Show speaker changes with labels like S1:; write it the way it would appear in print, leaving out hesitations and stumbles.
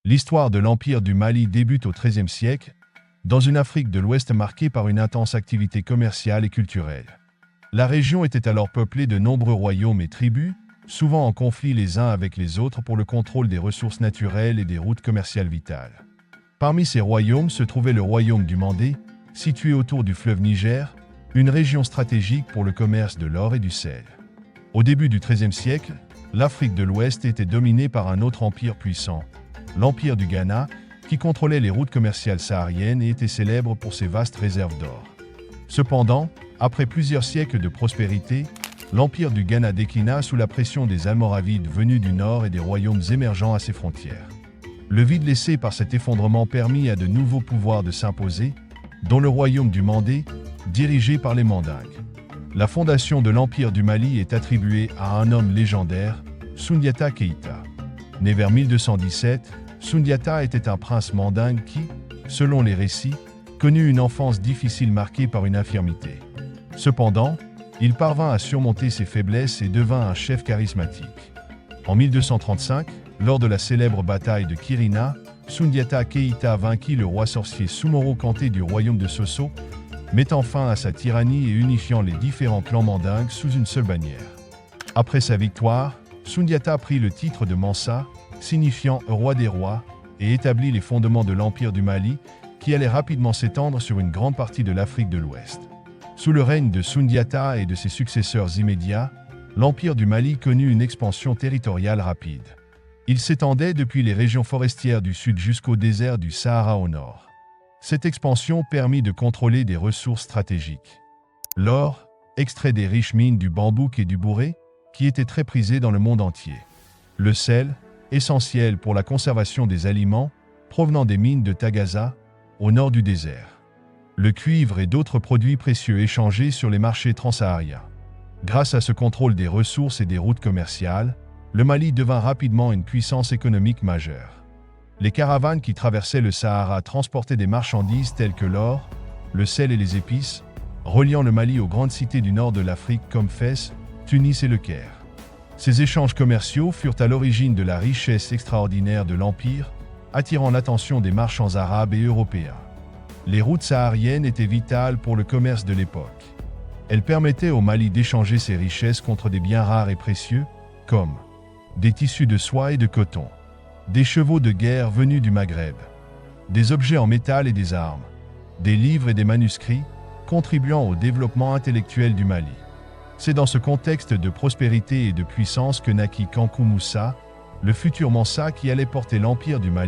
S1: L'histoire de l'Empire du Mali débute au XIIIe siècle, dans une Afrique de l'Ouest marquée par une intense activité commerciale et culturelle. La région était alors peuplée de nombreux royaumes et tribus, souvent en conflit les uns avec les autres pour le contrôle des ressources naturelles et des routes commerciales vitales. Parmi ces royaumes se trouvait le royaume du Mandé, situé autour du fleuve Niger, une région stratégique pour le commerce de l'or et du sel. Au début du XIIIe siècle, l'Afrique de l'Ouest était dominée par un autre empire puissant, l'Empire du Ghana, qui contrôlait les routes commerciales sahariennes et était célèbre pour ses vastes réserves d'or. Cependant, après plusieurs siècles de prospérité, l'Empire du Ghana déclina sous la pression des Almoravides venus du nord et des royaumes émergents à ses frontières. Le vide laissé par cet effondrement permit à de nouveaux pouvoirs de s'imposer, dont le royaume du Mandé, dirigé par les Mandingues. La fondation de l'Empire du Mali est attribuée à un homme légendaire, Soundiata Keïta. Né vers 1217, Soundiata était un prince mandingue qui, selon les récits, connut une enfance difficile marquée par une infirmité. Cependant, il parvint à surmonter ses faiblesses et devint un chef charismatique. En 1235, lors de la célèbre bataille de Kirina, Soundiata Keïta vainquit le roi sorcier Soumoro Kanté du royaume de Sosso, mettant fin à sa tyrannie et unifiant les différents clans mandingues sous une seule bannière. Après sa victoire, Soundiata prit le titre de Mansa, signifiant roi des rois, et établit les fondements de l'Empire du Mali, qui allait rapidement s'étendre sur une grande partie de l'Afrique de l'Ouest. Sous le règne de Soundiata et de ses successeurs immédiats, l'Empire du Mali connut une expansion territoriale rapide. Il s'étendait depuis les régions forestières du sud jusqu'au désert du Sahara au nord. Cette expansion permit de contrôler des ressources stratégiques. L'or, extrait des riches mines du bambouk et du bourré, qui étaient très prisées dans le monde entier. Le sel, essentiel pour la conservation des aliments, provenant des mines de Tagaza, au nord du désert. Le cuivre et d'autres produits précieux échangés sur les marchés transsahariens. Grâce à ce contrôle des ressources et des routes commerciales, le Mali devint rapidement une puissance économique majeure. Les caravanes qui traversaient le Sahara transportaient des marchandises telles que l'or, le sel et les épices, reliant le Mali aux grandes cités du nord de l'Afrique comme Fès, Tunis et Le Caire. Ces échanges commerciaux furent à l'origine de la richesse extraordinaire de l'Empire, attirant l'attention des marchands arabes et européens. Les routes sahariennes étaient vitales pour le commerce de l'époque. Elles permettaient au Mali d'échanger ses richesses contre des biens rares et précieux, comme des tissus de soie et de coton, des chevaux de guerre venus du Maghreb, des objets en métal et des armes, des livres et des manuscrits, contribuant au développement intellectuel du Mali. C'est dans ce contexte de prospérité et de puissance que naquit Kankou Moussa, le futur Mansa qui allait porter l'Empire du Mali